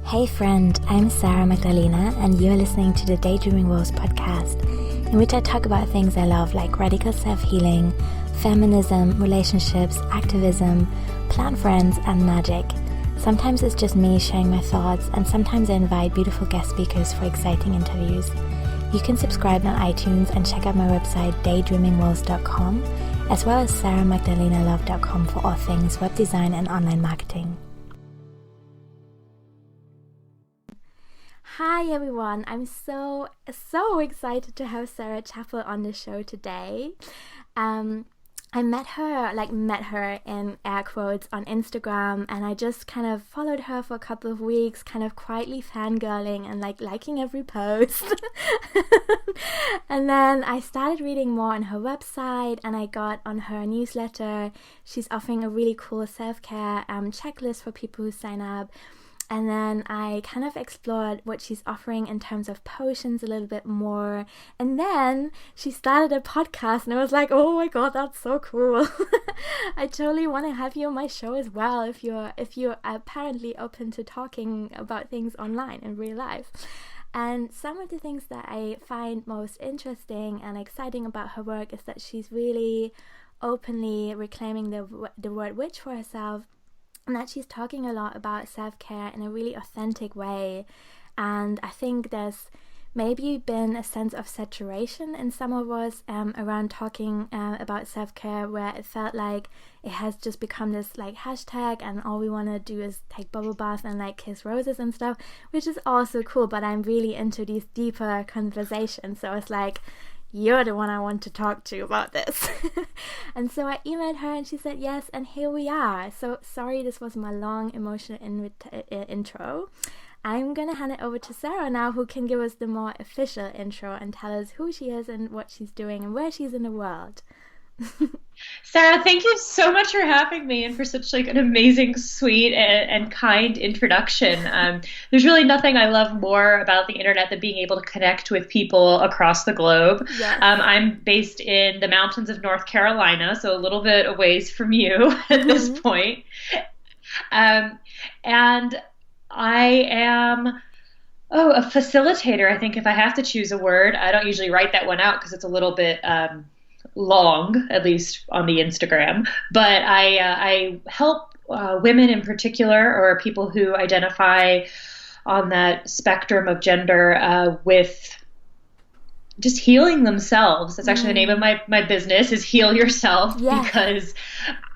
Hey friend, I'm Sarah Magdalena and you're listening to the Daydreaming Wolves podcast, in which I talk about things I love like radical self-healing, feminism, relationships, activism, plant friends and magic. Sometimes it's just me sharing my thoughts, and sometimes I invite beautiful guest speakers for exciting interviews. You can subscribe on iTunes and check out my website daydreamingwolves.com, as well as sarahmagdalenalove.com for all things web design and online marketing. Hi everyone, I'm so excited to have Sarah Chappell on the show today. I met her in air quotes on Instagram, and I just kind of followed her for a couple of weeks, kind of quietly fangirling and liking every post. And then I started reading more on her website, and I got on her newsletter. She's offering a really cool self-care checklist for people who sign up. And then I kind of explored what she's offering in terms of potions a little bit more. And then she started a podcast, and I was like, oh my god, that's so cool. I totally want to have you on my show as well if you're apparently open to talking about things online in real life. And some of the things that I find most interesting and exciting about her work is that she's really openly reclaiming the word witch for herself, and that she's talking a lot about self-care in a really authentic way. And I think there's maybe been a sense of saturation in some of us around talking about self-care, where it felt like it has just become this hashtag, and all we want to do is take bubble baths and kiss roses and stuff, which is also cool, but I'm really into these deeper conversations. So it's like, you're the one I want to talk to about this. And so I emailed her and she said yes, and here we are. So sorry, this was my long emotional intro. I'm gonna hand it over to Sarah now, who can give us the more official intro and tell us who she is and what she's doing and where she's in the world. Sarah, thank you so much for having me and for such an amazing, sweet, and kind introduction. There's really nothing I love more about the internet than being able to connect with people across the globe. Yes. I'm based in the mountains of North Carolina, so a little bit a ways from you at this point. And I am a facilitator, I think, if I have to choose a word. I don't usually write that one out because it's a little bit long, at least on the Instagram, but I help women in particular, or people who identify on that spectrum of gender, with just healing themselves. That's actually the name of my business, is Heal Yourself. Yeah. Because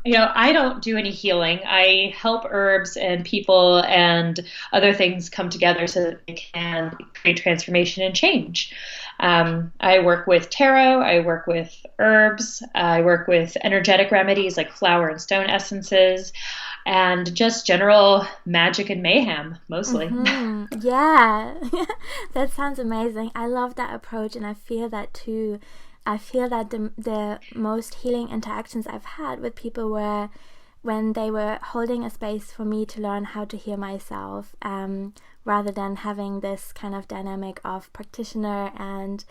I don't do any healing. I help herbs and people and other things come together so that they can create transformation and change. I work with tarot, I work with herbs, I work with energetic remedies like flower and stone essences, and just general magic and mayhem, mostly. Mm-hmm. Yeah, that sounds amazing. I love that approach, and I feel that too. I feel that the most healing interactions I've had with people were when they were holding a space for me to learn how to heal myself, rather than having this kind of dynamic of practitioner and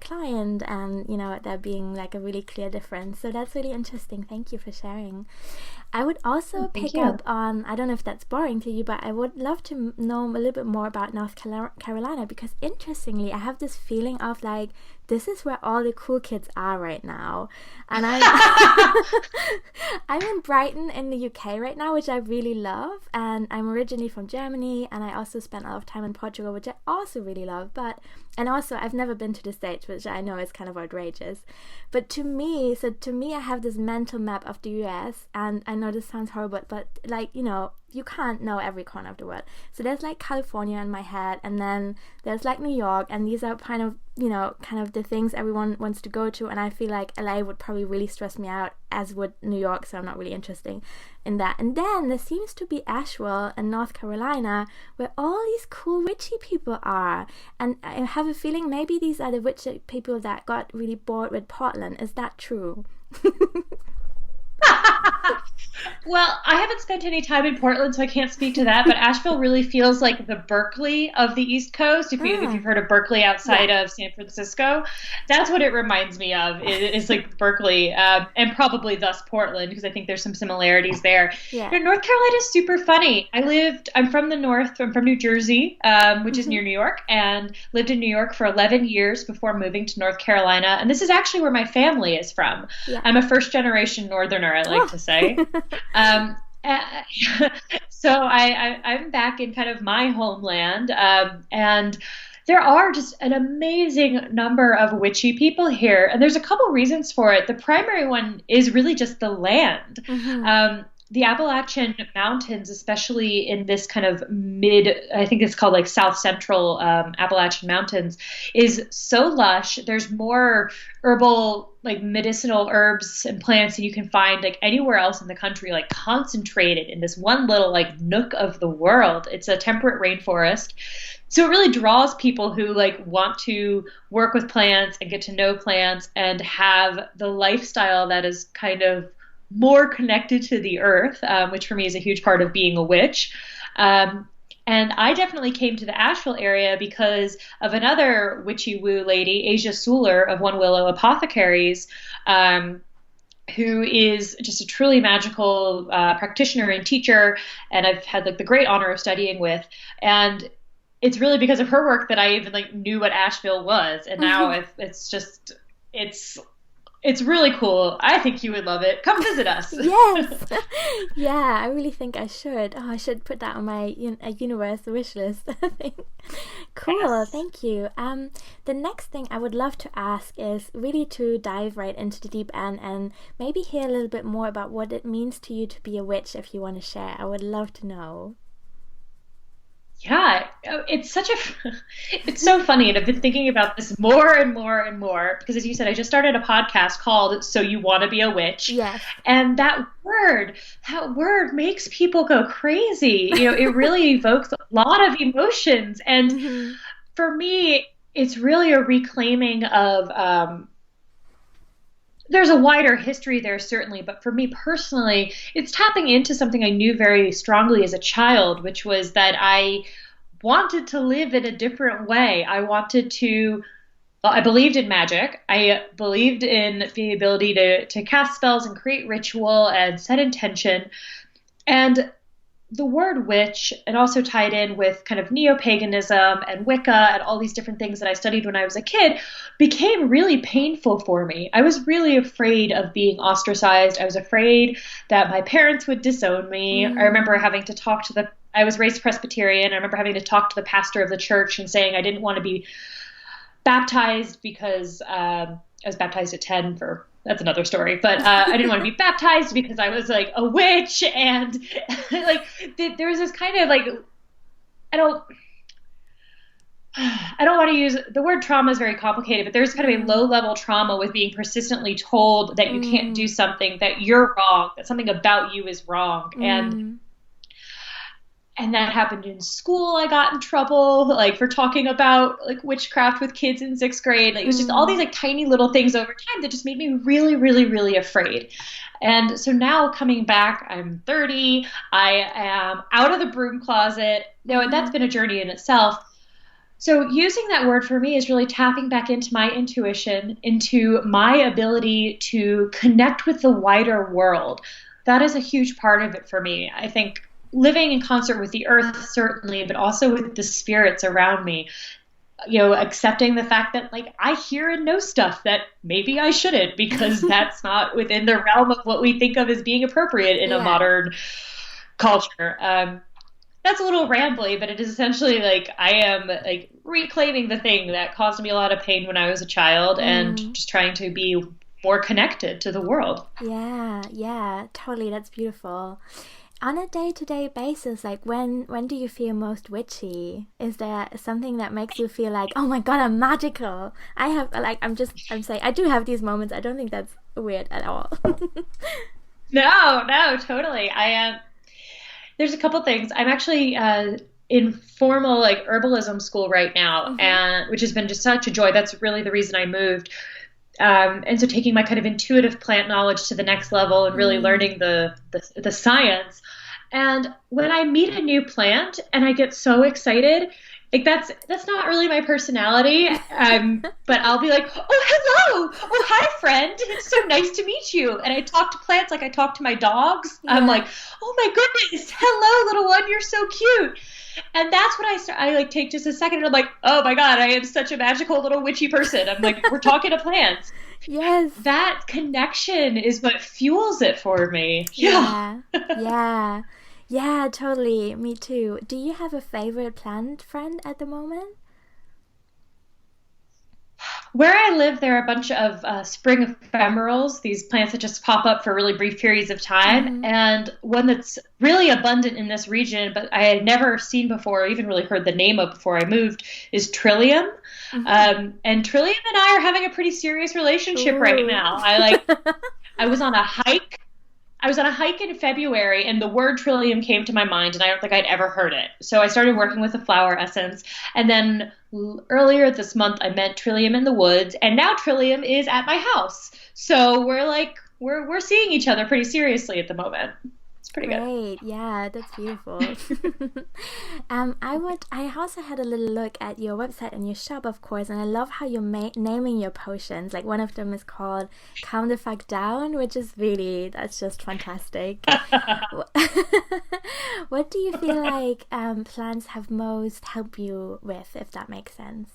client, and there being a really clear difference. So that's really interesting. Thank you for sharing. I would also pick up on, I don't know if that's boring to you, but I would love to know a little bit more about North Carolina, because interestingly I have this feeling of this is where all the cool kids are right now. And I'm in Brighton in the UK right now, which I really love, and I'm originally from Germany, and I also spent a lot of time in Portugal, which I also really love, and also I've never been to the States, which I know is kind of outrageous. But to me I have this mental map of the US, and I know this sounds horrible, but you can't know every corner of the world. So there's California in my head, and then there's New York, and these are kind of the things everyone wants to go to, and I feel like LA would probably really stress me out, as would New York, so I'm not really interested in that. And then there seems to be Asheville in North Carolina, where all these cool witchy people are, and I have a feeling maybe these are the witchy people that got really bored with Portland. Is that true? Well, I haven't spent any time in Portland, so I can't speak to that. But Asheville really feels like the Berkeley of the East Coast. If Ah, you've heard of Berkeley yeah. outside of San Francisco, that's what it reminds me of. It's like Berkeley, and probably thus Portland, because I think there's some similarities there. Yeah. You know, North Carolina is super funny. I'm from the North. I'm from New Jersey, which is Hmm. near New York, and lived in New York for 11 years before moving to North Carolina. And this is actually where my family is from. Yeah. I'm a first generation Northerner, I like Oh. to say. Um, uh, so I'm back in kind of my homeland, and there are just an amazing number of witchy people here, and there's a couple reasons for it. The primary one is really just the land. Hmm. The Appalachian Mountains, especially in this kind of I think it's called like South Central Appalachian Mountains, is so lush. There's more herbal, like medicinal herbs and plants than you can find like anywhere else in the country, like concentrated in this one little like nook of the world. It's a temperate rainforest. So it really draws people who like want to work with plants and get to know plants and have the lifestyle that is kind of more connected to the earth, which for me is a huge part of being a witch. And I definitely came to the Asheville area because of another witchy woo lady, Asia Suler of One Willow Apothecaries, who is just a truly magical practitioner and teacher, and I've had like the great honor of studying with. And it's really because of her work that I even like knew what Asheville was, and now it's really cool. I think you would love it. Come visit us. Yes. Yeah, I really think I should. Oh, I should put that on my universe wish list. I think. Cool, Yes. thank you. The next thing I would love to ask is really to dive right into the deep end and maybe hear a little bit more about what it means to you to be a witch if you want to share. I would love to know. Yeah, it's so funny. And I've been thinking about this more and more and more because, as you said, I just started a podcast called So You Want to Be a Witch. Yes. And that word makes people go crazy. You know, it really evokes a lot of emotions. And Mm-hmm. for me, it's really a reclaiming of, there's a wider history there, certainly, but for me personally, it's tapping into something I knew very strongly as a child, which was that I wanted to live in a different way. Well, I believed in magic. I believed in the ability to cast spells and create ritual and set intention. And the word witch, and also tied in with kind of neo-paganism and Wicca and all these different things that I studied when I was a kid, became really painful for me. I was really afraid of being ostracized. I was afraid that my parents would disown me. I remember Mm. having to I was raised Presbyterian. I remember having to talk to the pastor of the church and saying I didn't want to be baptized because I was baptized at 10 for that's another story, but I didn't want to be baptized because I was like a witch, and like there was this kind of like I don't I don't want to use the word trauma is very complicated, but there's kind of a Mm. low level trauma with being persistently told that you can't do Mm. something, that you're wrong, that something about you is wrong, Mm. and that happened in school. I got in trouble like for talking about like witchcraft with kids in sixth grade. Like it was just all Mm. these like tiny little things over time that just made me really, really, really afraid. And so now coming back, I'm 30. I am out of the broom closet. No, and that's Mhm. been a journey in itself. So using that word for me is really tapping back into my intuition, into my ability to connect with the wider world. That is a huge part of it for me. I think living in concert with the earth, certainly, but also with the spirits around me, accepting the fact that like I hear and know stuff that maybe I shouldn't because that's not within the realm of what we think of as being appropriate in a Yeah. modern culture. That's a little rambly, but it is essentially like I am like reclaiming the thing that caused me a lot of pain when I was a child and Mm. just trying to be more connected to the world. Yeah, yeah, totally. That's beautiful. On a day-to-day basis, like when do you feel most witchy? Is there something that makes you feel like, oh my God, I'm magical? I have like I'm saying I do have these moments. I don't think that's weird at all. No, no, totally. There's a couple things. I'm actually in formal like herbalism school right now, Hmm. and which has been just such a joy. That's really the reason I moved. And so taking my kind of intuitive plant knowledge to the next level and really learning the science. And when I meet a new plant and I get so excited, like that's not really my personality. But I'll be like, oh, hello. Oh, hi, friend. It's so nice to meet you. And I talk to plants like I talk to my dogs. Yeah. I'm like, oh my goodness. Hello, little one. You're so cute. And that's when I like take just a second and I'm like, oh my God, I am such a magical little witchy person. I'm like, we're talking to plants. Yes. That connection is what fuels it for me. Yeah. Yeah. Yeah, totally. Me too. Do you have a favorite plant friend at the moment? Where I live, there are a bunch of spring ephemerals, these plants that just pop up for really brief periods of time. And one that's really abundant in this region, but I had never seen before, or even really heard the name of before I moved, is trillium. And trillium and I are having a pretty serious relationship right now. I was on a hike. I was on a hike in February and the word trillium came to my mind and I don't think I'd ever heard it. So I started working with a flower essence. And then earlier this month, I met trillium in the woods and now trillium is at my house. So we're seeing each other pretty seriously at the moment. It's pretty Great. Good. Yeah, that's beautiful. I also had a little look at your website and your shop, of course, and I love how you're naming your potions. Like one of them is called Calm the Fuck Down, which is that's just fantastic. What do you feel like plants have most helped you with, if that makes sense?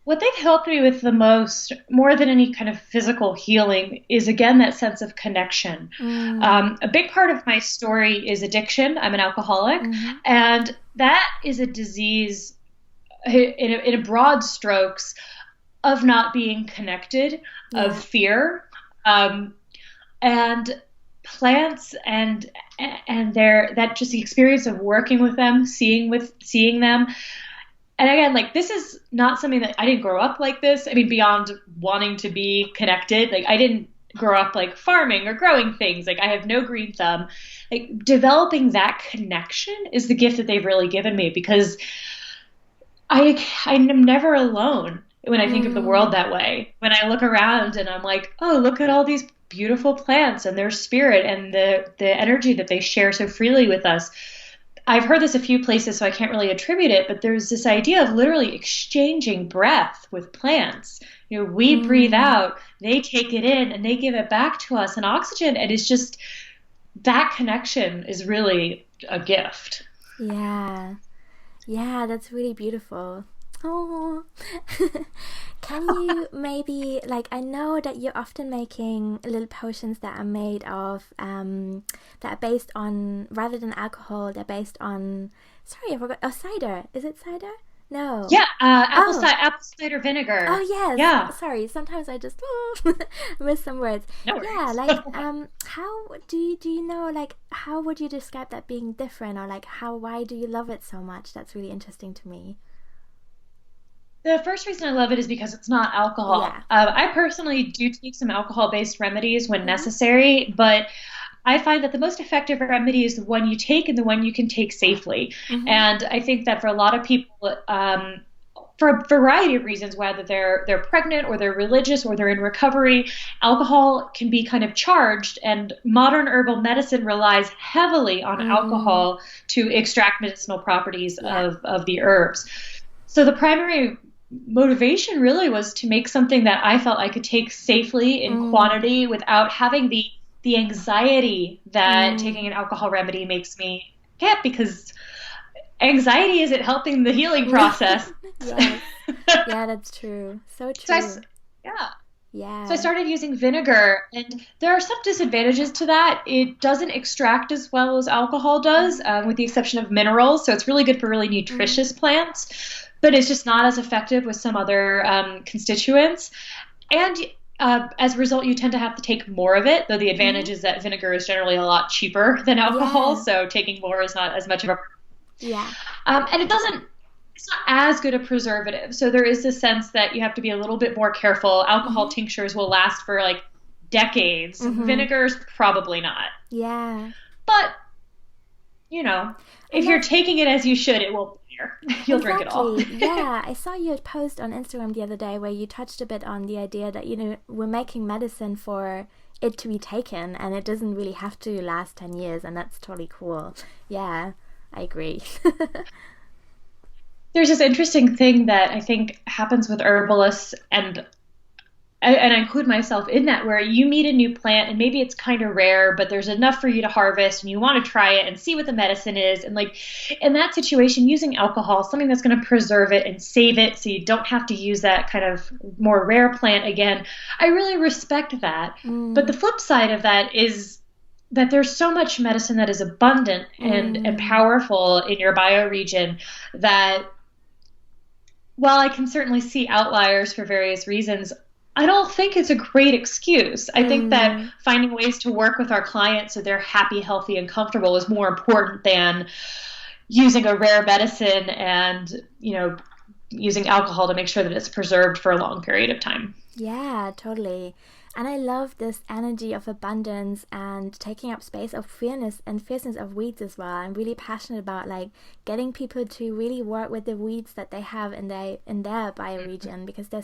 What they've helped me with the most, more than any kind of physical healing, is again that sense of connection. A big part of my story is addiction. I'm an alcoholic, and that is a disease in a broad strokes of not being connected, of fear, and plants and that just the experience of working with them, seeing them. And again, like this is not something that I didn't grow up like this. I mean, beyond wanting to be connected, like I didn't grow up like farming or growing things. Like I have no green thumb. Like developing that connection is the gift that they've really given me because I'm never alone when I think of the world that way. When I look around and I'm like, oh, look at all these beautiful plants and their spirit and the energy that they share so freely with us. I've heard this a few places, so I can't really attribute it, but there's this idea of literally exchanging breath with plants. You know, we breathe out, they take it in, and they give it back to us in oxygen. And it's just that connection is really a gift. Yeah. Yeah, that's really beautiful. Oh, can you maybe, like, I know that you're often making little potions that are made of, that are based on, rather than alcohol, they're based on, sorry, I forgot, cider. Is it cider? No. Yeah, apple cider vinegar. Oh, yes. Yeah. Sorry, sometimes I just miss some words. No worries. Yeah, like, how do you know, like, how would you describe that being different, or like, why do you love it so much? That's really interesting to me. The first reason I love it is because it's not alcohol. Yeah. I personally do take some alcohol-based remedies when necessary, but I find that the most effective remedy is the one you take and the one you can take safely. And I think that for a lot of people, for a variety of reasons, whether they're pregnant or they're religious or they're in recovery, alcohol can be kind of charged, and modern herbal medicine relies heavily on alcohol to extract medicinal properties of the herbs. So the primary motivation really was to make something that I felt I could take safely in quantity without having the anxiety that taking an alcohol remedy makes me get, because anxiety isn't helping the healing process. Yes. Yeah, that's true. So true. So I started using vinegar, and there are some disadvantages to that. It doesn't extract as well as alcohol does, with the exception of minerals. So it's really good for really nutritious plants, but it's just not as effective with some other constituents. And as a result, you tend to have to take more of it, though the advantage is that vinegar is generally a lot cheaper than alcohol, so taking more is not as much of a... And it's not as good a preservative. So there is this sense that you have to be a little bit more careful. Alcohol tinctures will last for like decades. Vinegars, probably not. Yeah. But, I if you're love taking it as you should, it won't be there. You'll drink it all. exactly. Yeah, I saw your post on Instagram the other day where you touched a bit on the idea that, we're making medicine for it to be taken and it doesn't really have to last 10 years, and that's totally cool. Yeah, I agree. There's this interesting thing that I think happens with herbalists, and I include myself in that, where you meet a new plant and maybe it's kind of rare, but there's enough for you to harvest and you want to try it and see what the medicine is. And like in that situation, using alcohol, something that's going to preserve it and save it so you don't have to use that kind of more rare plant again, I really respect that. But the Mm, flip side of that is that there's so much medicine that is abundant and mm, powerful in your bioregion that while I can certainly see outliers for various reasons, I don't think it's a great excuse. I think that mm. finding ways to work with our clients so they're happy, healthy, and comfortable is more important than using a rare medicine and, using alcohol to make sure that it's preserved for a long period of time. Yeah, totally. And I love this energy of abundance and taking up space of fairness and fierceness of weeds as well. I'm really passionate about like getting people to really work with the weeds that they have in their bioregion, because they're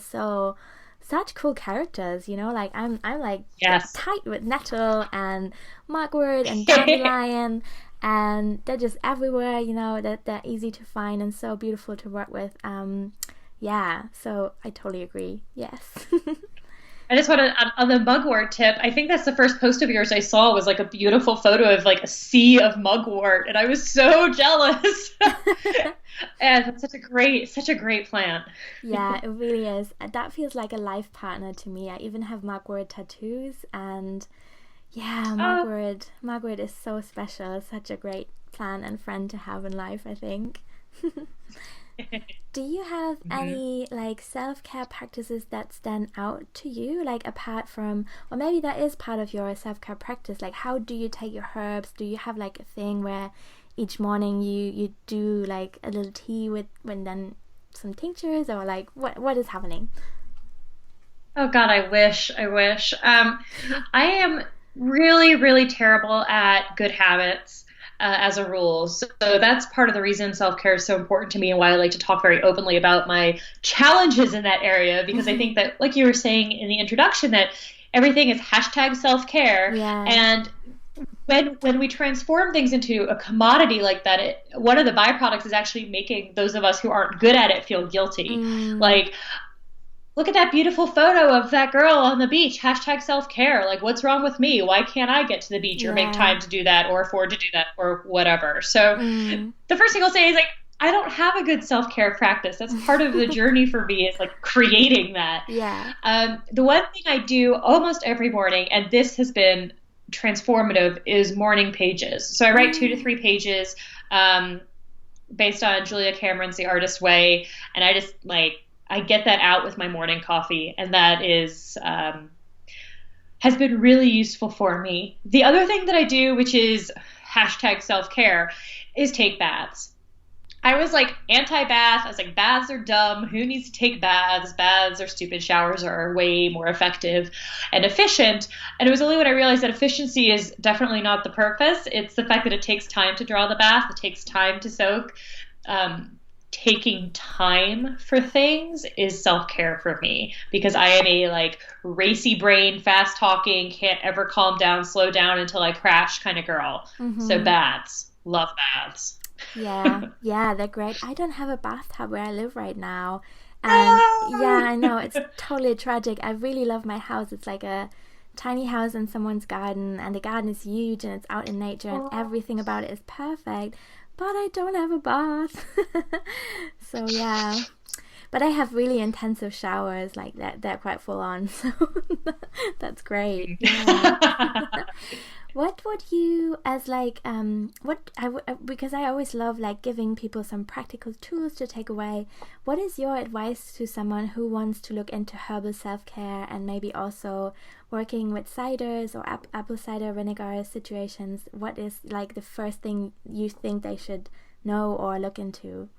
such cool characters, like I'm like Yes. tight with nettle and mugwort and dandelion, and they're just everywhere, that they're easy to find and so beautiful to work with. Yeah, so I totally agree. Yes. I just want to, on the mugwort tip, I think that's the first post of yours I saw was like a beautiful photo of like a sea of mugwort. And I was so jealous. And it's such a great plant. Yeah, it really is. That feels like a life partner to me. I even have mugwort tattoos, and yeah, Oh, mugwort is so special. Such a great plant and friend to have in life, I think. Do you have mhm. any like self-care practices that stand out to you, like apart from, or maybe that is part of your self-care practice, like how do you take your herbs? Do you have like a thing where each morning you do like a little tea with when then some tinctures, or like what is happening? Oh God, I wish. I am really, really terrible at good habits. As a rule. So that's part of the reason self care is so important to me and why I like to talk very openly about my challenges in that area, because I think that, like you were saying in the introduction, that everything is hashtag self care. Yeah. And when we transform things into a commodity like that, one of the byproducts is actually making those of us who aren't good at it feel guilty. Mm, Like, look at that beautiful photo of that girl on the beach. Hashtag self care. Like, what's wrong with me? Why can't I get to the beach or make yeah. time to do that or afford to do that or whatever? So, Mm. the first thing I'll say is like, I don't have a good self care practice. That's part of the journey for me, is like creating that. Yeah. The one thing I do almost every morning, and this has been transformative, is morning pages. So I write 2 to 3 pages um, based on Julia Cameron's The Artist Way, and I just like I get that out with my morning coffee, and that is has been really useful for me. The other thing that I do, which is hashtag self care, is take baths. I was like anti-bath. I was like, baths are dumb. Who needs to take baths? Baths are stupid. Showers are way more effective and efficient. And it was only when I realized that efficiency is definitely not the purpose. It's the fact that it takes time to draw the bath. It takes time to soak. Um, Taking time for things is self-care for me, because I am a like racy brain, fast talking, can't ever calm down, slow down until I crash kind of girl. So Mm-hmm. baths, love baths. Yeah, yeah, they're great. I don't have a bathtub where I live right now. And yeah, I know it's totally tragic. I really love my house. It's like a tiny house in someone's garden, and the garden is huge and it's out in nature, and everything about it is perfect. But I don't have a bath. So yeah. But I have really intensive showers, like that they're quite full on. So that's great. Yeah. What would you, as like because I always love like giving people some practical tools to take away. What is your advice to someone who wants to look into herbal self-care and maybe also working with ciders or apple cider vinegar situations? What is like the first thing you think they should know or look into?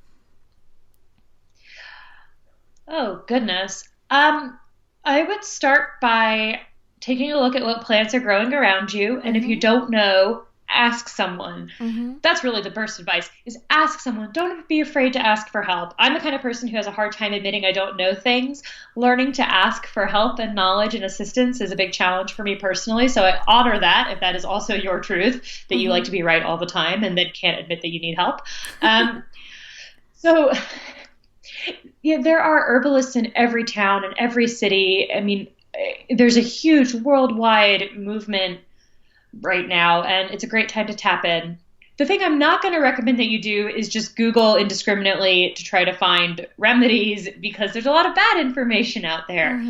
Oh, goodness. I would start by taking a look at what plants are growing around you. And if you Mm-hmm. don't know, ask someone. Mm-hmm. That's really the burst advice, is ask someone. Don't be afraid to ask for help. I'm the kind of person who has a hard time admitting I don't know things. Learning to ask for help and knowledge and assistance is a big challenge for me personally. So I honor that if that is also your truth, that you like to be right all the time and then can't admit that you need help. So yeah, there are herbalists in every town and every city. I mean, there's a huge worldwide movement right now, and it's a great time to tap in. The thing I'm not going to recommend that you do is just Google indiscriminately to try to find remedies, because there's a lot of bad information out there.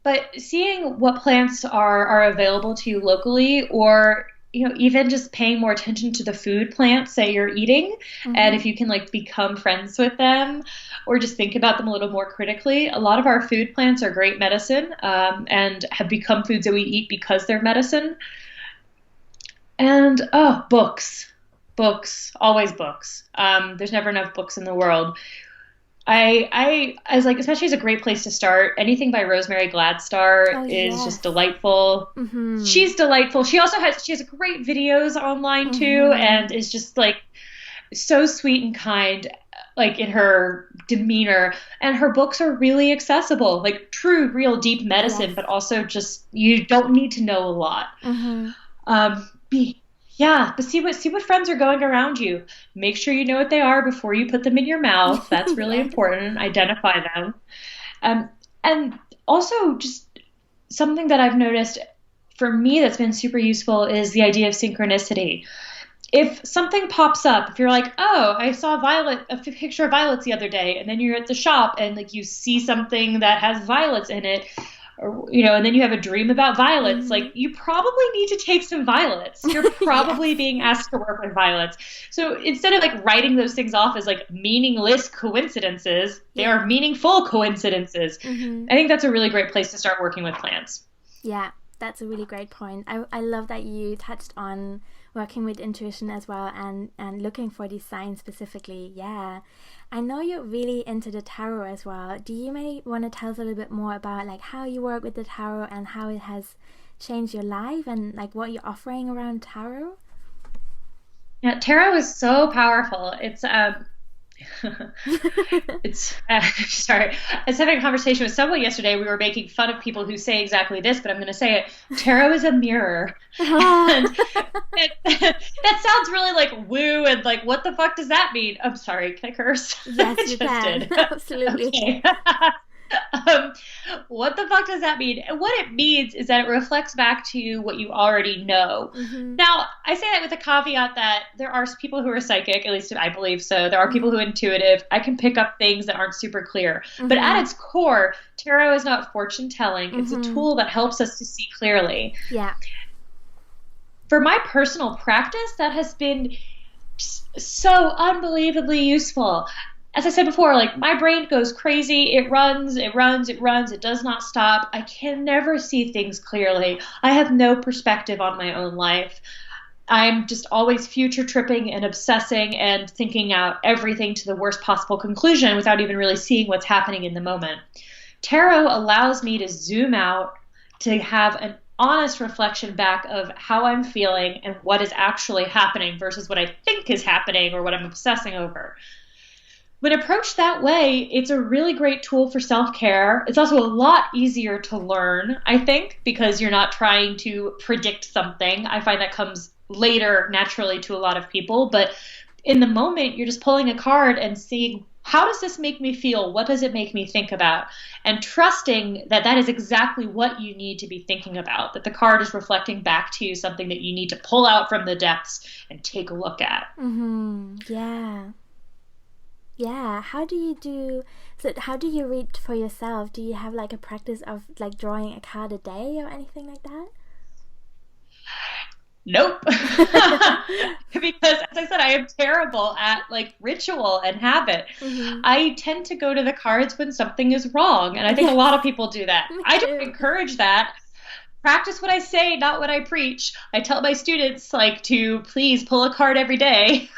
But seeing what plants are available to you locally, or even just paying more attention to the food plants that you're eating, and if you can like become friends with them or just think about them a little more critically. A lot of our food plants are great medicine, and have become foods that we eat because they're medicine. And books, always books. There's never enough books in the world. I was like, especially as a great place to start, anything by Rosemary Gladstar is just delightful. She's delightful. She has great videos online too, and is just like so sweet and kind, like in her demeanor. And her books are really accessible, like true, real deep medicine, but also just, you don't need to know a lot. But see what friends are going around you. Make sure you know what they are before you put them in your mouth. That's really important. Identify them. And also, just something that I've noticed for me that's been super useful is the idea of synchronicity. If something pops up, if you're like, oh, I saw a picture of violets the other day, and then you're at the shop and like you see something that has violets in it, and then you have a dream about violets, like you probably need to take some violets. You're probably being asked to work with violets. So instead of like writing those things off as like meaningless coincidences, they are meaningful coincidences. I think that's a really great place to start working with plants. Yeah, that's a really great point. I love that you touched on working with intuition as well, and looking for these signs specifically. Yeah. I know you're really into the tarot as well. Do you maybe want to tell us a little bit more about like how you work with the tarot and how it has changed your life, and like what you're offering around tarot? Yeah, tarot is so powerful. It's sorry. I was having a conversation with someone yesterday. We were making fun of people who say exactly this, but I'm going to say it. Tarot is a mirror. And that sounds really like woo, and like, what the fuck does that mean? I'm sorry. Can I curse? Yes, you can. Absolutely. Okay. What the fuck does that mean? And what it means is that it reflects back to what you already know. Now, I say that with a caveat that there are people who are psychic, at least I believe so. There are people who are intuitive. I can pick up things that aren't super clear. But at its core, tarot is not fortune telling. It's a tool that helps us to see clearly. Yeah. For my personal practice, that has been so unbelievably useful. As I said before, like my brain goes crazy. It runs. It does not stop. I can never see things clearly. I have no perspective on my own life. I'm just always future tripping and obsessing and thinking out everything to the worst possible conclusion without even really seeing what's happening in the moment. Tarot allows me to zoom out, to have an honest reflection back of how I'm feeling and what is actually happening versus what I think is happening or what I'm obsessing over. When approached that way, it's a really great tool for self-care. It's also a lot easier to learn, I think, because you're not trying to predict something. I find that comes later naturally to a lot of people. But in the moment, you're just pulling a card and seeing, how does this make me feel? What does it make me think about? And trusting that that is exactly what you need to be thinking about, that the card is reflecting back to you something that you need to pull out from the depths and take a look at. Yeah, how do you read for yourself? Do you have like a practice of like drawing a card a day or anything like that? Nope. Because as I said, I am terrible at like ritual and habit. I tend to go to the cards when something is wrong, and I think a lot of people do that. I don't encourage that. Practice what I say, not what I preach. I tell my students like to please pull a card every day.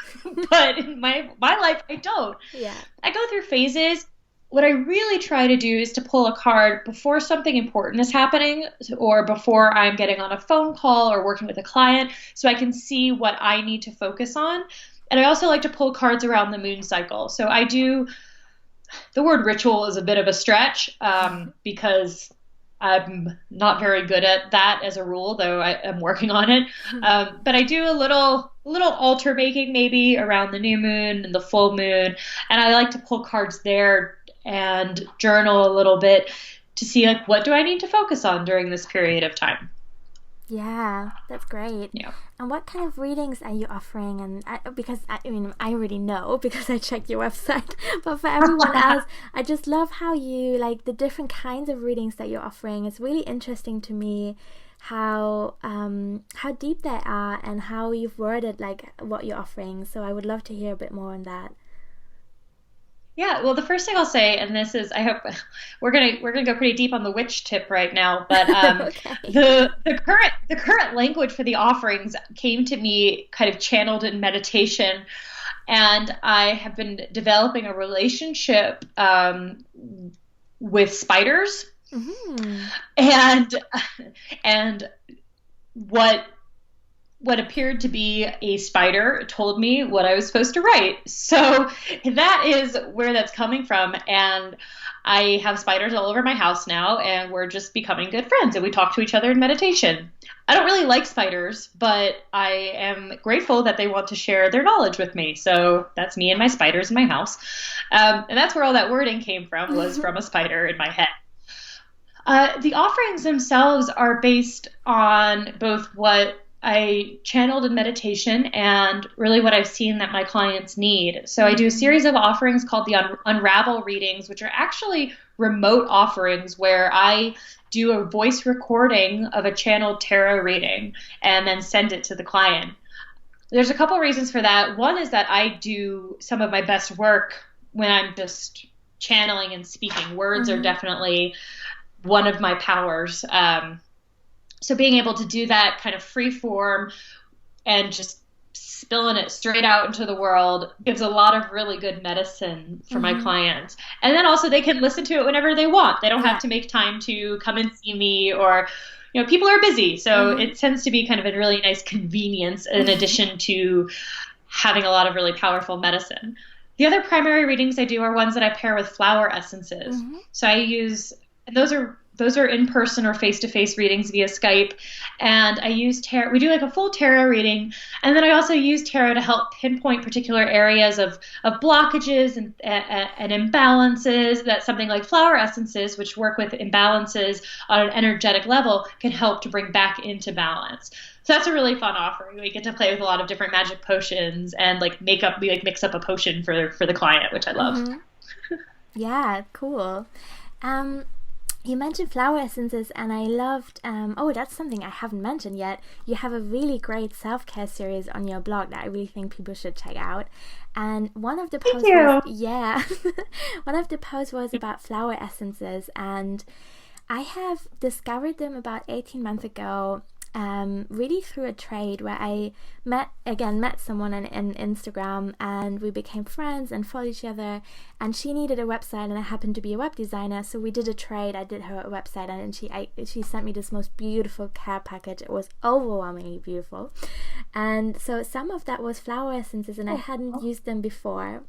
But in my life, I don't. Yeah. I go through phases what I really try to do is to pull a card before something important is happening or before I'm getting on a phone call or working with a client so I can see what I need to focus on. And I also like to pull cards around the moon cycle. So I do, the word ritual is a bit of a stretch because I'm not very good at that as a rule, though I am working on it. But I do a little altar making maybe around the new moon and the full moon, and I like to pull cards there and journal a little bit to see like what do I need to focus on during this period of time. Yeah, that's great. Yeah. And what kind of readings are you offering? And because I mean, I already know because I checked your website. But for everyone else, I just love how you like the different kinds of readings that you're offering. It's really interesting to me how deep they are and how you've worded like what you're offering. So I would love to hear a bit more on that. Yeah, well, the first thing I'll say, and this is, I hope we're gonna go pretty deep on the witch tip right now, but Okay. the current language for the offerings came to me kind of channeled in meditation, and I have been developing a relationship with spiders, Mm-hmm. and and what what appeared to be a spider told me what I was supposed to write. So that is where that's coming from. And I have spiders all over my house now, and we're just becoming good friends. And we talk to each other in meditation. I don't really like spiders, but I am grateful that they want to share their knowledge with me. So that's me and my spiders in my house. And that's where all that wording came from, was from a spider in my head. The offerings themselves are based on both what I channeled in meditation and really what I've seen that my clients need. So I do a series of offerings called the Unravel readings, which are actually remote offerings where I do a voice recording of a channeled tarot reading and then send it to the client. There's a couple reasons for that. One is that I do some of my best work when I'm just channeling and speaking. Words are Mm-hmm. definitely one of my powers. So being able to do that kind of free form and just spilling it straight out into the world gives a lot of really good medicine for my Mm-hmm. clients. And then also they can listen to it whenever they want. They don't have Yeah. to make time to come and see me, or, people are busy. So Mm-hmm. it tends to be kind of a really nice convenience in addition to having a lot of really powerful medicine. The other primary readings I do are ones that I pair with flower essences. Mm-hmm. So I use, and those are in person or face to face readings via Skype. And I use tarot. We do like a full tarot reading, and then I also use tarot to help pinpoint particular areas of blockages and imbalances. That something like flower essences, which work with imbalances on an energetic level, can help to bring back into balance. So that's a really fun offering. We get to play with a lot of different magic potions and like we like mix up a potion for the client, which I love. Mm-hmm. Yeah, cool. Um, You mentioned flower essences, and I loved. Oh, that's something I haven't mentioned yet. You have a really great self care series on your blog that I really think people should check out. And one of the Thank posts was, you. yeah, one of the posts was about flower essences, and I have discovered them about 18 months ago, really through a trade where I met someone on Instagram, and we became friends and followed each other, and she needed a website and I happened to be a web designer, so we did a trade. I did her a website, and she sent me this most beautiful care package. It was overwhelmingly beautiful, and so some of that was flower essences, and I hadn't used them before.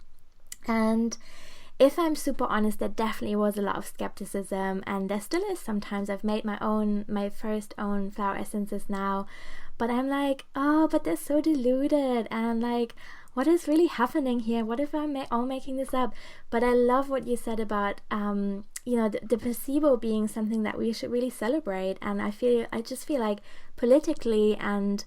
And if I'm super honest, there definitely was a lot of skepticism, and there still is sometimes. I've made my first own flower essences now, but I'm like, oh, but they're so diluted, and like, what is really happening here? What if I'm all making this up? But I love what you said about, the placebo being something that we should really celebrate, and I just feel like politically and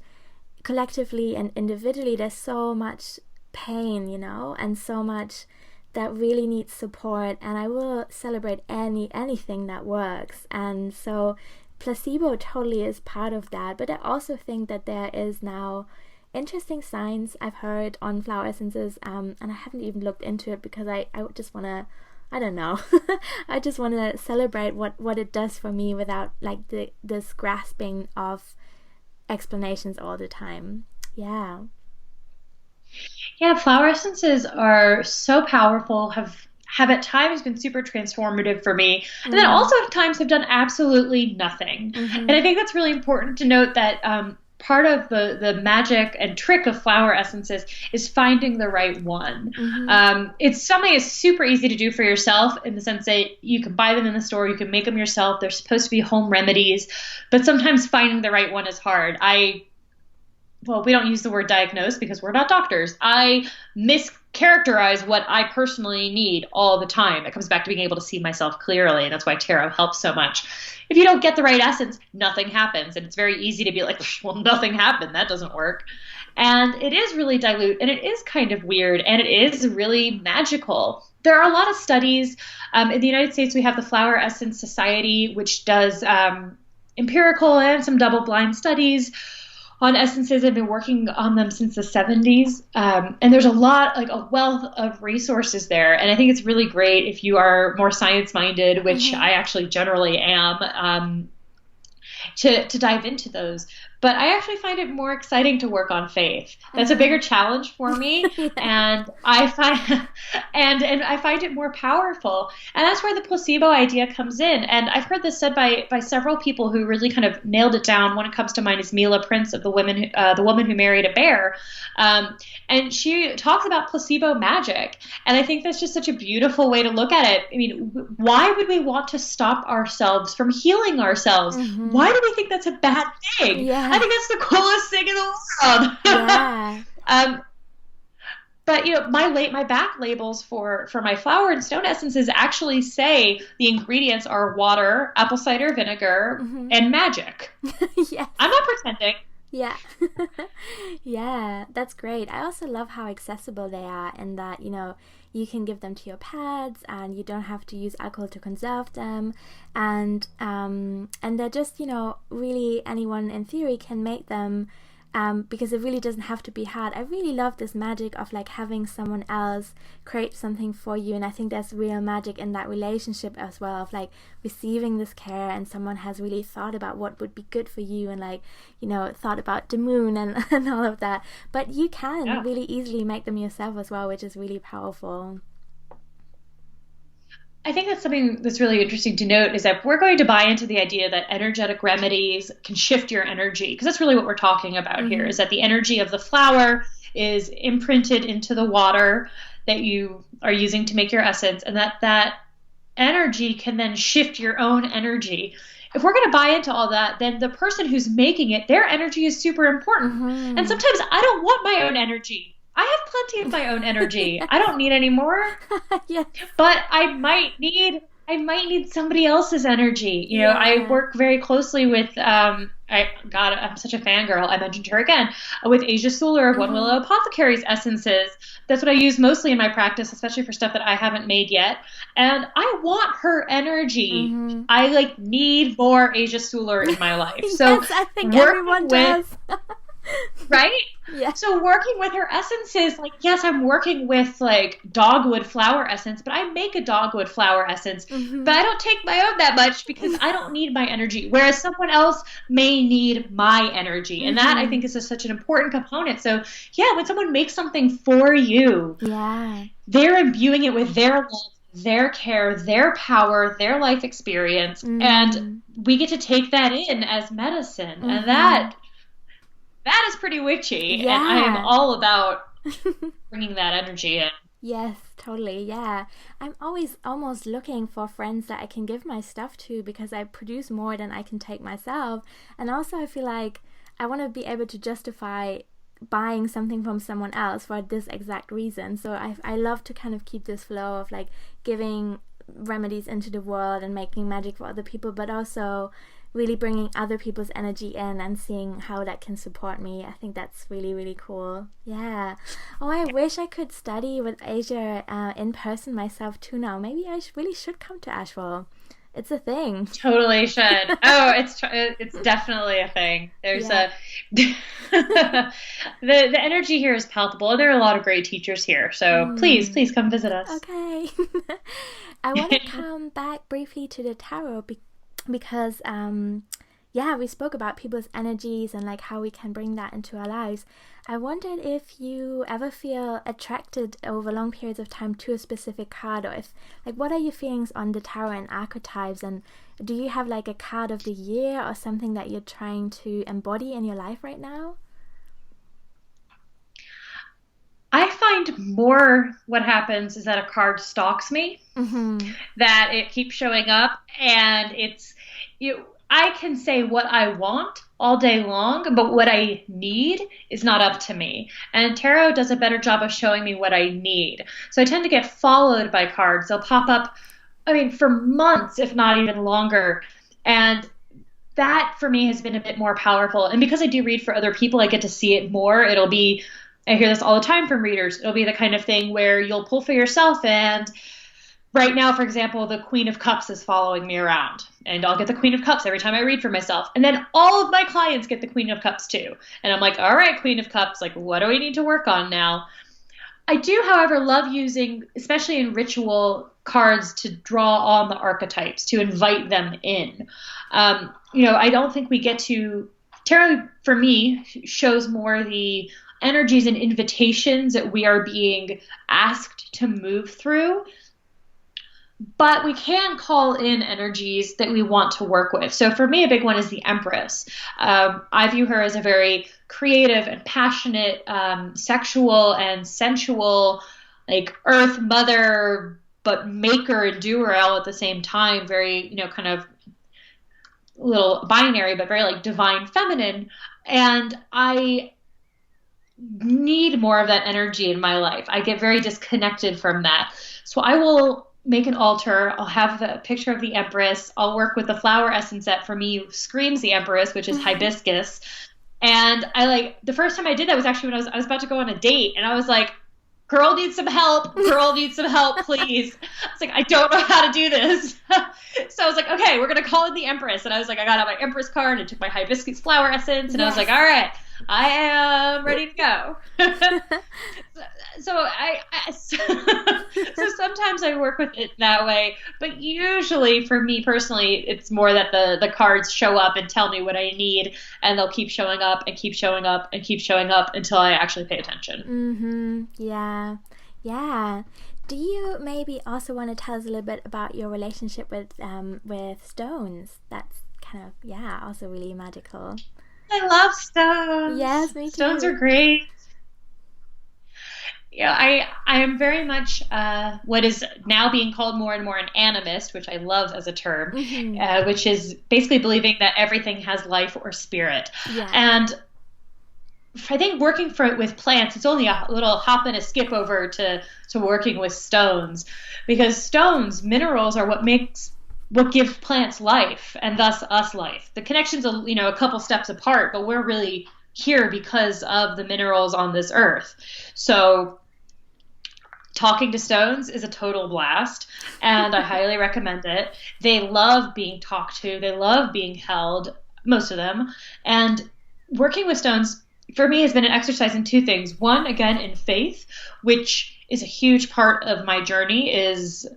collectively and individually, there's so much pain, and so much that really needs support, and I will celebrate anything that works. And so placebo totally is part of that, but I also think that there is now interesting science I've heard on flower essences, and I haven't even looked into it because I just want to, I don't know, I just want to celebrate what it does for me without like this grasping of explanations all the time. Yeah. Yeah, flower essences are so powerful, have have at times been super transformative for me, and then Mm. also at times have done absolutely nothing. And Mm-hmm. I think that's really important to note that part of the magic and trick of flower essences is finding the right one. Mm-hmm. It's something that's super easy to do for yourself in the sense that you can buy them in the store, you can make them yourself. They're supposed to be home remedies, but sometimes finding the right one is hard. Well, we don't use the word diagnose because we're not doctors. I mischaracterize what I personally need all the time. It comes back to being able to see myself clearly, and that's why tarot helps so much. If you don't get the right essence, nothing happens, and it's very easy to be like, well, nothing happened. That doesn't work. And it is really dilute, and it is kind of weird, and it is really magical. There are a lot of studies. In the United States, we have the Flower Essence Society, which does empirical and some double-blind studies on essences. I've been working on them since the 70s. And there's a lot, like a wealth of resources there. And I think it's really great if you are more science minded, which Mm-hmm. I actually generally am, to dive into those. But I actually find it more exciting to work on faith. That's a bigger challenge for me, Yeah. and I find and I find it more powerful. And that's where the placebo idea comes in. And I've heard this said by several people who really kind of nailed it down. One that comes to mind is Mila Prince of the woman who married a bear, and she talks about placebo magic. And I think that's just such a beautiful way to look at it. I mean, why would we want to stop ourselves from healing ourselves? Mm-hmm. Why do we think that's a bad thing? I Yeah. think that's the coolest thing in the world. Yeah. um, but my back labels for my flower and stone essences actually say the ingredients are water, apple cider vinegar, Mm-hmm. and magic. Yes. I'm not pretending. Yeah. Yeah, that's great. I also love how accessible they are and that, you can give them to your pets and you don't have to use alcohol to conserve them. And they're just, really anyone in theory can make them, because it really doesn't have to be hard. I really love this magic of like having someone else create something for you, and I think there's real magic in that relationship as well, of like receiving this care and someone has really thought about what would be good for you and like, thought about the moon and, and all of that. But you can Yeah. really easily make them yourself as well, which is really powerful. I think that's something that's really interesting to note is that we're going to buy into the idea that energetic remedies can shift your energy, because that's really what we're talking about here, Mm-hmm. is that the energy of the flower is imprinted into the water that you are using to make your essence, and that energy can then shift your own energy. If we're going to buy into all that, then the person who's making it, their energy is super important. And Mm-hmm. sometimes I don't want my own energy. I have plenty of my own energy. I don't need any more. Yes. But I might need somebody else's energy. I Yeah. work very closely with I'm such a fangirl. I mentioned her again with Asia Suler of One Mm-hmm. Willow Apothecaries essences. That's what I use mostly in my practice, especially for stuff that I haven't made yet. And I want her energy. Mm-hmm. I like need more Asia Suler in my life. So Yes, I think everyone working with does. right? Yeah. So working with her essences, like, yes, I'm working with like dogwood flower essence, but I make a dogwood flower essence, Mm-hmm. but I don't take my own that much because I don't need my energy, whereas someone else may need my energy. And that I Mm-hmm. think is such an important component. So yeah, when someone makes something for you, Yeah. they're imbuing it with their love, their care, their power, their life experience, and Mm-hmm. we get to take that in as medicine. And Mm-hmm. that is pretty witchy, and I am Yeah. all about bringing that energy in. Yes, totally. Yeah. I'm always almost looking for friends that I can give my stuff to because I produce more than I can take myself. And also, I feel like I want to be able to justify buying something from someone else for this exact reason. So I love to kind of keep this flow of like giving remedies into the world and making magic for other people, but also really bringing other people's energy in and seeing how that can support me. I think that's really, really cool. Yeah. Oh, I wish I could study with Asia in person myself too now. Maybe I really should come to Asheville. It's a thing. Totally should. Oh, it's definitely a thing. There's Yeah. the energy here is palpable, and there are a lot of great teachers here. So Mm. please come visit us. Okay. I want to come back briefly to the tarot because yeah, we spoke about people's energies and like how we can bring that into our lives. I wondered if you ever feel attracted over long periods of time to a specific card, or if, like, what are your feelings on the tarot and archetypes, and do you have like a card of the year or something that you're trying to embody in your life right now? I find more what happens is that a card stalks me, Mm-hmm. that it keeps showing up, and it's you. I can say what I want all day long, but what I need is not up to me. And tarot does a better job of showing me what I need. So I tend to get followed by cards. They'll pop up, I mean, for months, if not even longer. And that for me has been a bit more powerful. And because I do read for other people, I get to see it more. It'll be, I hear this all the time from readers. It'll be the kind of thing where you'll pull for yourself, and right now, for example, the Queen of Cups is following me around, and I'll get the Queen of Cups every time I read for myself. And then all of my clients get the Queen of Cups too. And I'm like, all right, Queen of Cups, like, what do we need to work on now? I do, however, love using, especially in ritual, cards to draw on the archetypes, to invite them in. I don't think we get to, tarot for me shows more the energies and invitations that we are being asked to move through. But we can call in energies that we want to work with. So for me, a big one is the Empress. I view her as a very creative and passionate, sexual and sensual, like earth mother, but maker and doer all at the same time. Very, kind of little binary, but very like divine feminine. And I need more of that energy in my life. I get very disconnected from that. So I will make an altar. I'll have the picture of the Empress. I'll work with the flower essence that for me screams the Empress, which is hibiscus. And the first time I did that was actually when I was about to go on a date, and I was like, girl needs some help. Girl needs some help, please. I was like, I don't know how to do this. So I was like, okay, we're going to call in the Empress. And I was like, I got out my Empress card and took my hibiscus flower essence. And I was like, all right, I am ready to go. so sometimes I work with it that way, but usually for me personally, it's more that the cards show up and tell me what I need, and they'll keep showing up and keep showing up and keep showing up until I actually pay attention. Mm-hmm. Yeah. Do you maybe also want to tell us a little bit about your relationship with stones? That's kind of, also really magical. I love stones. Yes, me too. Stones are great. Yeah, I am very much what is now being called more and more an animist, which I love as a term, which is basically believing that everything has life or spirit. Yeah. And I think working with plants, it's only a little hop and a skip over to working with stones, because stones, minerals, are what give plants life, and thus us life. The connection's a couple steps apart, but we're really here because of the minerals on this earth. So talking to stones is a total blast, and I highly recommend it. They love being talked to. They love being held, most of them. And working with stones for me has been an exercise in two things. One, again, in faith, which is a huge part of my journey, is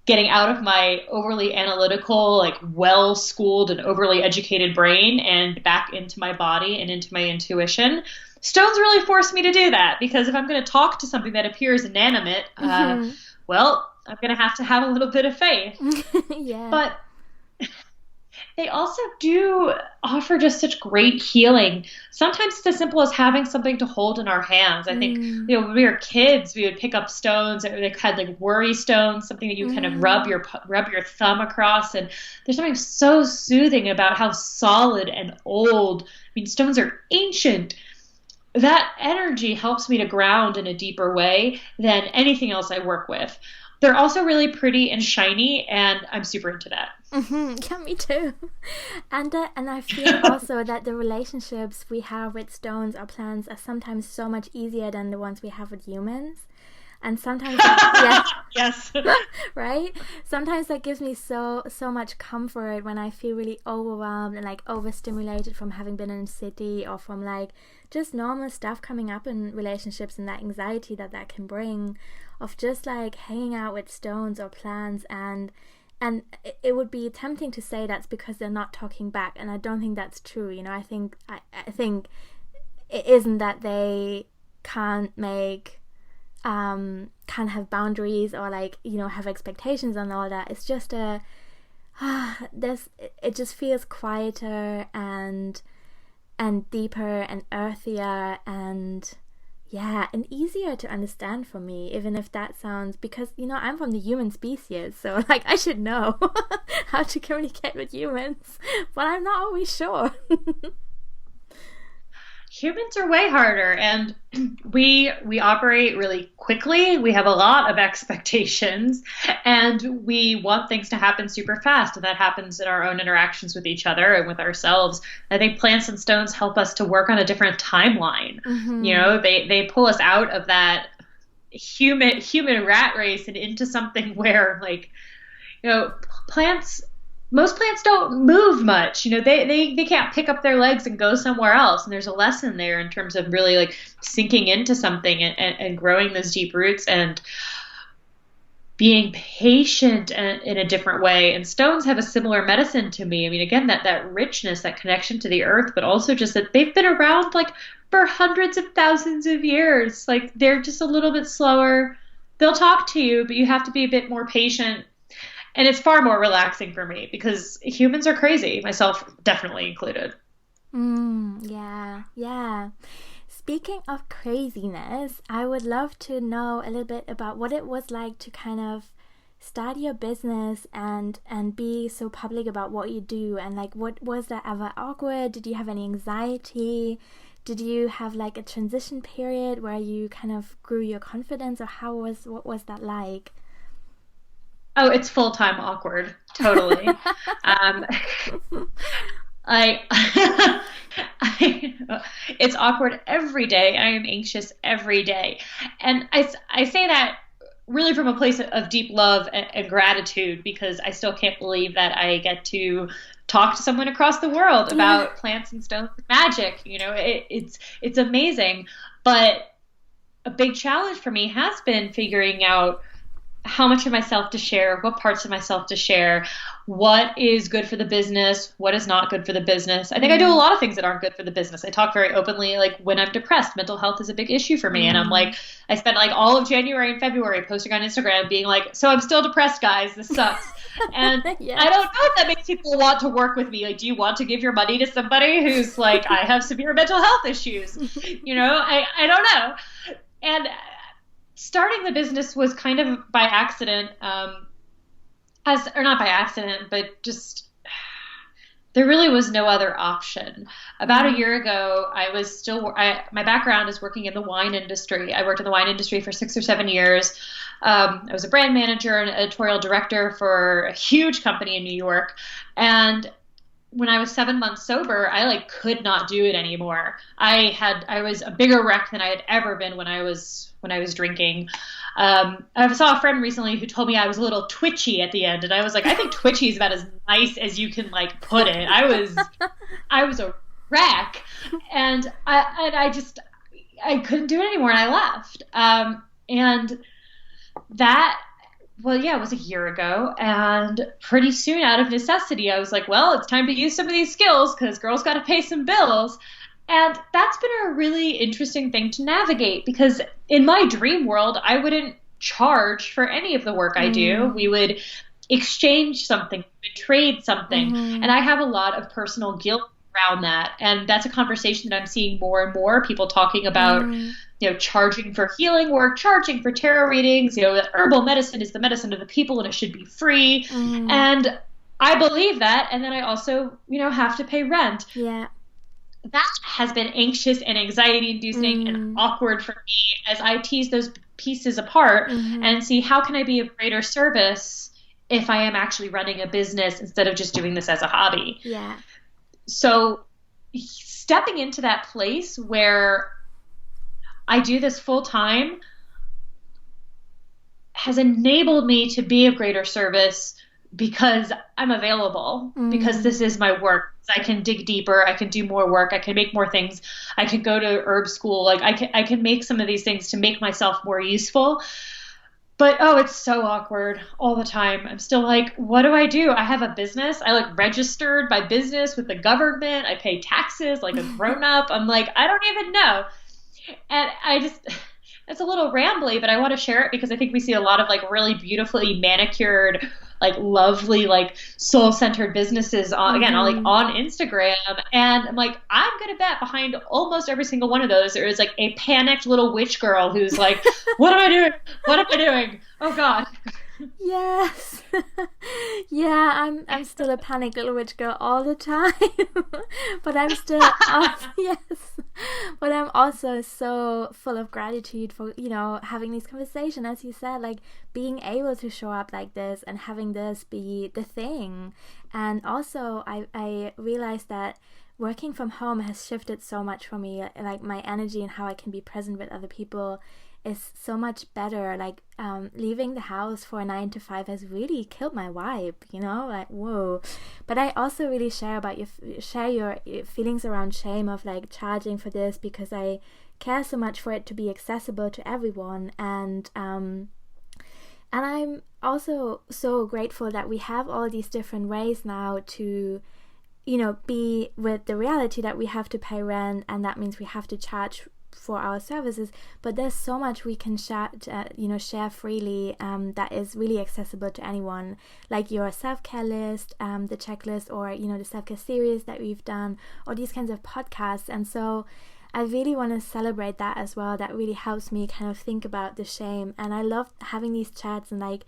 getting out of my overly analytical, like well-schooled and overly educated brain and back into my body and into my intuition. Stones really forced me to do that, because if I'm going to talk to something that appears inanimate, well, I'm going to have a little bit of faith. Yeah. But they also do offer just such great healing. Sometimes it's as simple as having something to hold in our hands. I think, when we were kids, we would pick up stones. They had like worry stones, something that you kind of rub your thumb across. And there's something so soothing about how solid and old. I mean, stones are ancient. That energy helps me to ground in a deeper way than anything else I work with. They're also really pretty and shiny, and I'm super into that. Yeah, me too. And I feel also that the relationships we have with stones or plants are sometimes so much easier than the ones we have with humans. And sometimes, yes, right? Sometimes that gives me so much comfort when I feel really overwhelmed and like overstimulated from having been in a city, or from like just normal stuff coming up in relationships, and that anxiety that can bring, of just like hanging out with stones or plants and and it would be tempting to say that's because they're not talking back, and I don't think that's true. I think it isn't that they can't make can't have boundaries or have expectations and all that. It's just it just feels quieter and deeper and earthier and easier to understand for me, even if that sounds, because I'm from the human species, so I should know how to communicate with humans, but I'm not always sure. Humans are way harder, and we operate really quickly. We have a lot of expectations, and we want things to happen super fast, and that happens in our own interactions with each other and with ourselves. I think plants and stones help us to work on a different timeline. They pull us out of that human rat race and into something where most plants don't move much. They can't pick up their legs and go somewhere else. And there's a lesson there in terms of really sinking into something and growing those deep roots and being patient in a different way. And stones have a similar medicine to me. I mean, again, that richness, that connection to the earth, but also just that they've been around for hundreds of thousands of years. They're just a little bit slower. They'll talk to you, but you have to be a bit more patient. And it's far more relaxing for me because humans are crazy, myself definitely included. Yeah. Speaking of craziness, I would love to know a little bit about what it was like to kind of start your business and be so public about what you do. And what was that ever awkward? Did you have any anxiety? Did you have a transition period where you kind of grew your confidence, or what was that like? Oh, it's full-time awkward. Totally. It's awkward every day. I am anxious every day. And I say that really from a place of deep love and gratitude, because I still can't believe that I get to talk to someone across the world about plants and stones and magic. It's amazing. But a big challenge for me has been figuring out how much of myself to share, what parts of myself to share, what is good for the business, what is not good for the business. I think I do a lot of things that aren't good for the business. I talk very openly, when I'm depressed, mental health is a big issue for me. And I spent all of January and February posting on Instagram being so I'm still depressed, guys, this sucks. And yes. I don't know if that makes people want to work with me. Do you want to give your money to somebody who's I have severe mental health issues? I don't know. And starting the business was kind of by accident, or not by accident, but just there really was no other option. About a year ago, my background is working in the wine industry. I worked in the wine industry for 6 or 7 years. I was a brand manager and editorial director for a huge company in New York. And when I was 7 months sober, I could not do it anymore. I was a bigger wreck than I had ever been when I was drinking. I saw a friend recently who told me I was a little twitchy at the end, and I was I think twitchy is about as nice as you can put it. I was a wreck, and I couldn't do it anymore, and I left. And that, it was a year ago, and pretty soon out of necessity, I was well, it's time to use some of these skills because girls got to pay some bills. And that's been a really interesting thing to navigate, because in my dream world, I wouldn't charge for any of the work I do. We would exchange something, we would trade something. And I have a lot of personal guilt around that. And that's a conversation that I'm seeing more and more, people talking about, charging for healing work, charging for tarot readings, that herbal medicine is the medicine of the people and it should be free. And I believe that. And then I also, have to pay rent. Yeah. That has been anxious and anxiety inducing and awkward for me as I tease those pieces apart and see how can I be of greater service if I am actually running a business instead of just doing this as a hobby. Yeah. So stepping into that place where I do this full time has enabled me to be of greater service because I'm available, because this is my work. I can dig deeper. I can do more work. I can make more things. I can go to herb school. I can make some of these things to make myself more useful. But oh, it's so awkward all the time. I'm still like, what do I do? I have a business. I like registered my business with the government. I pay taxes like a grown up. I'm like, I don't even know. And I just, it's a little rambly, but I want to share it because I think we see a lot of like really beautifully manicured, like lovely, like soul centered businesses on, again, on, like on Instagram. And I'm like, I'm going to bet behind almost every single one of those, there is like a panicked little witch girl who's like, what am I doing? What am I doing? Oh God. Yes. Yeah, I'm still a panicked little witch girl all the time. But I'm still yes. But I'm also so full of gratitude for, having these conversations, as you said, like being able to show up like this and having this be the thing. And also I realized that working from home has shifted so much for me, like my energy and how I can be present with other people is so much better. Like leaving the house for a 9 to 5 has really killed my vibe, like whoa. But I also really share your feelings around shame of like charging for this, because I care so much for it to be accessible to everyone. And I'm also so grateful that we have all these different ways now to be with the reality that we have to pay rent, and that means we have to charge for our services. But there's so much we can share freely that is really accessible to anyone, like your self-care list, the checklist, or the self-care series that we've done, or these kinds of podcasts. And so I really want to celebrate that as well. That really helps me kind of think about the shame, and I love having these chats. And like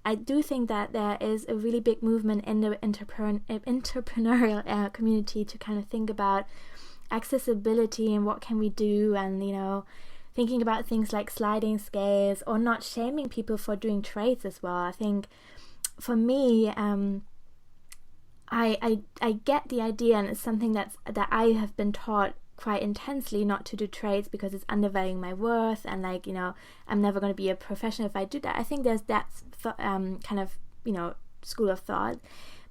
I do think that there is a really big movement in the entrepreneurial community to kind of think about accessibility and what can we do, and thinking about things like sliding scales, or not shaming people for doing trades as well. I think for me, I get the idea, and it's something that I have been taught quite intensely, not to do trades because it's undervaluing my worth, and like I'm never going to be a professional if I do that. I think there's that kind of school of thought.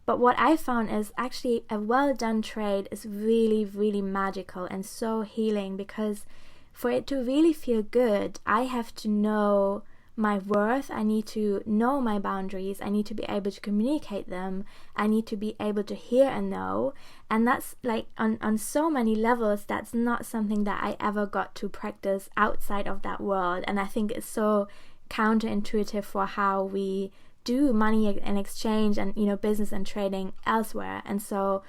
But what I found is actually a well done trade is really, really magical and so healing, because for it to really feel good, I have to know my worth. I need to know my boundaries. I need to be able to communicate them. I need to be able to hear and know. And that's like on so many levels, that's not something that I ever got to practice outside of that world. And I think it's so counterintuitive for how we do money and exchange and business and trading elsewhere. And so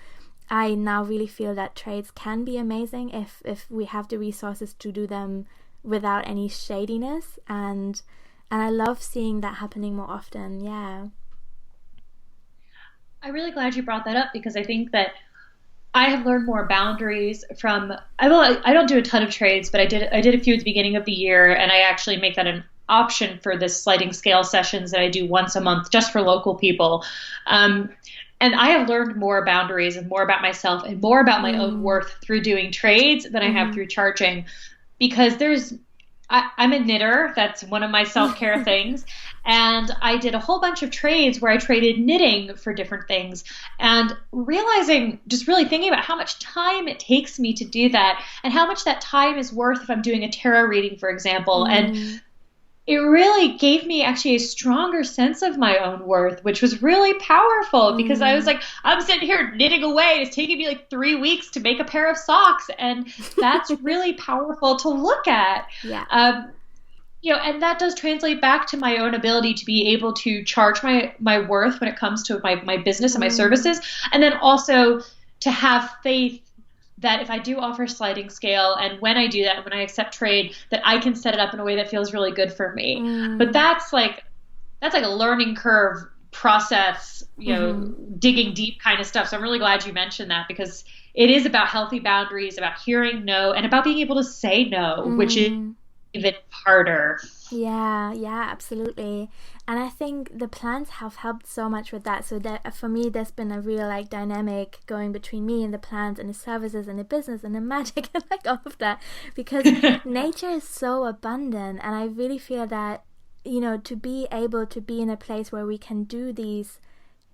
I now really feel that trades can be amazing if we have the resources to do them without any shadiness, and I love seeing that happening more often. Yeah. I'm really glad you brought that up, because I think that I have learned more boundaries from, I don't do a ton of trades, but I did a few at the beginning of the year, and I actually make that an option for this sliding scale sessions that I do once a month just for local people. And I have learned more boundaries and more about myself and more about my own worth through doing trades than I have through charging, because I'm a knitter. That's one of my self-care things. And I did a whole bunch of trades where I traded knitting for different things, and realizing, just really thinking about how much time it takes me to do that, and how much that time is worth if I'm doing a tarot reading, for example. And it really gave me actually a stronger sense of my own worth, which was really powerful, because I was like, I'm sitting here knitting away. It's taking me like 3 weeks to make a pair of socks. And that's really powerful to look at. Yeah. And that does translate back to my own ability to be able to charge my worth when it comes to my business and my services. And then also to have faith that if I do offer sliding scale, and when I do that, when I accept trade, that I can set it up in a way that feels really good for me. But that's like a learning curve process, digging deep kind of stuff. So I'm really glad you mentioned that, because it is about healthy boundaries, about hearing no, and about being able to say no, which is even harder. Yeah, absolutely. And I think the plants have helped so much with that. So that for me, there's been a real like dynamic going between me and the plants and the services and the business and the magic and like all of that, because nature is so abundant. And I really feel that, to be able to be in a place where we can do these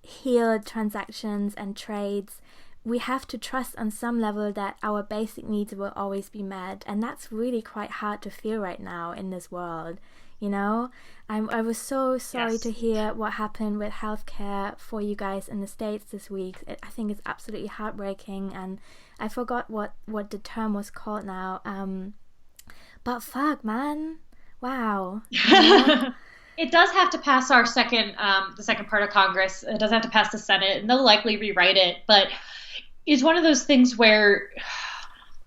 healed transactions and trades we have to trust on some level that our basic needs will always be met, and that's really quite hard to feel right now in this world. You know, I was so sorry to hear what happened with healthcare for you guys in the States this week. I think it's absolutely heartbreaking, and I forgot what the term was called now. But fuck, man, wow. It does have to pass our the second part of Congress. It does have to pass the Senate, and they'll likely rewrite it. But it's one of those things where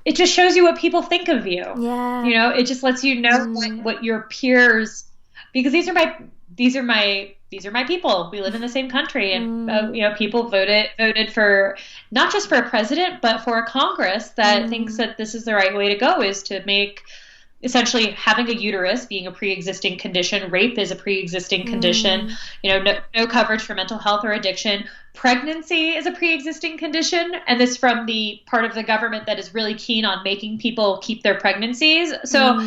it just shows you what people think of you. Yeah. You know, it just lets you know what your peers, because these are my people. We live in the same country, and you know, people voted for not just for a president, but for a Congress that thinks that this is the right way to go, is to make essentially having a uterus being a pre-existing condition. Rape is a pre-existing condition. You know, no coverage for mental health or addiction. Pregnancy is a pre-existing condition, and this from the part of the government that is really keen on making people keep their pregnancies. So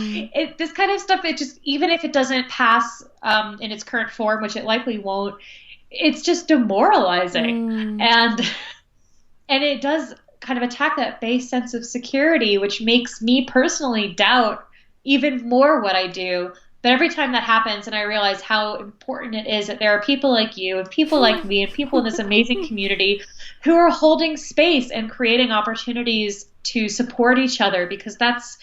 this kind of stuff, it just, even if it doesn't pass in its current form, which it likely won't, it's just demoralizing. And it does kind of attack that base sense of security, which makes me personally doubt even more what I do. But every time that happens, and I realize how important it is that there are people like you and people like me and people in this amazing community who are holding space and creating opportunities to support each other, because that's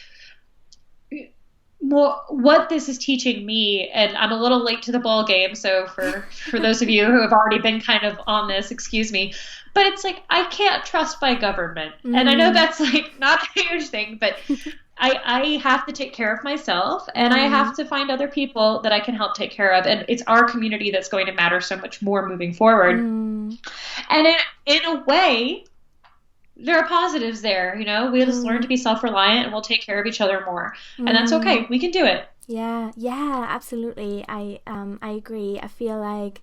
more what this is teaching me. And I'm a little late to the ball game, so for those of you who have already been kind of on this, excuse me. But it's like, I can't trust my government. And I know that's like not a huge thing, but I have to take care of myself, and I have to find other people that I can help take care of. And it's our community that's going to matter so much more moving forward. And in a way, there are positives there. You know, we just learn to be self-reliant, and we'll take care of each other more. And that's okay. We can do it. Yeah, absolutely. I agree. I feel like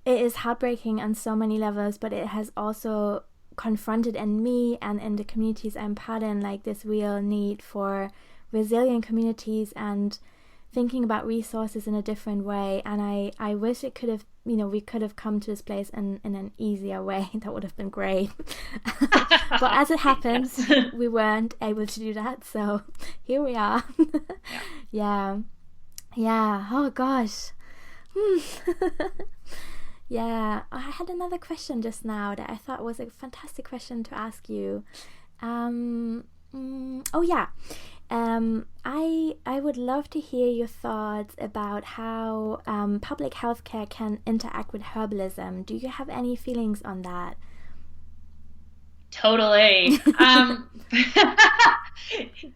it is heartbreaking on so many levels, but it has also confronted in me and in the communities I'm part in, like this real need for resilient communities and thinking about resources in a different way. And I wish it could have, you know, we could have come to this place in an easier way. That would have been great. But as it happens, we weren't able to do that. So here we are. Yeah. Oh gosh. Yeah, I had another question just now that I thought was a fantastic question to ask you. I would love to hear your thoughts about how public healthcare can interact with herbalism. Do you have any feelings on that? Totally.